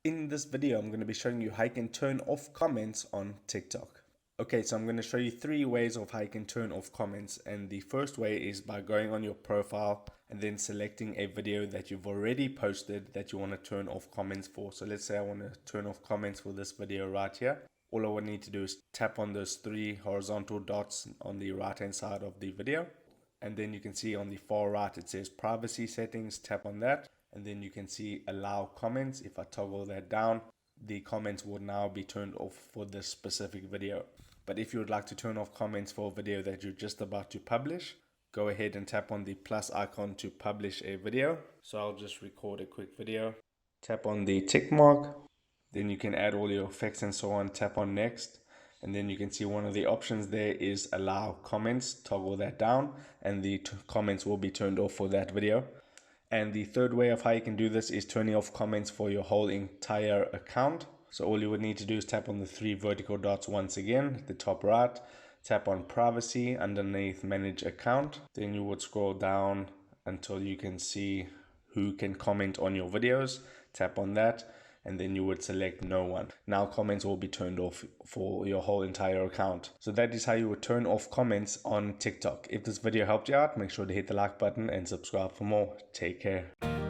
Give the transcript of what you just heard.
In this video, I'm going to be showing you how you can turn off comments on TikTok. Okay, so I'm going to show you 3 ways of how you can turn off comments, and the first way is by going on your profile and then selecting a video that you've already posted that you want to turn off comments for. So let's say I want to turn off comments for this video right here. All I would need to do is tap on those 3 horizontal dots on the right hand side of the video, and then you can see on the far right it says privacy settings. Tap on that, and then you can see allow comments. If I toggle that down, the comments will now be turned off for this specific video. But if you would like to turn off comments for a video that you're just about to publish, go ahead and tap on the plus icon to publish a video. So I'll just record a quick video. Tap on the tick mark, then you can add all your effects and so on. Tap on next, and then you can see one of the options there is allow comments. Toggle that down and the comments will be turned off for that video. And the third way of how you can do this is turning off comments for your whole entire account. So all you would need to do is tap on the 3 vertical dots once again at the top right, tap on privacy underneath manage account. Then you would scroll down until you can see who can comment on your videos. Tap on that, and then you would select no one. Now comments will be turned off for your whole entire account. So that is how you would turn off comments on TikTok. If this video helped you out, make sure to hit the like button and subscribe for more. Take care.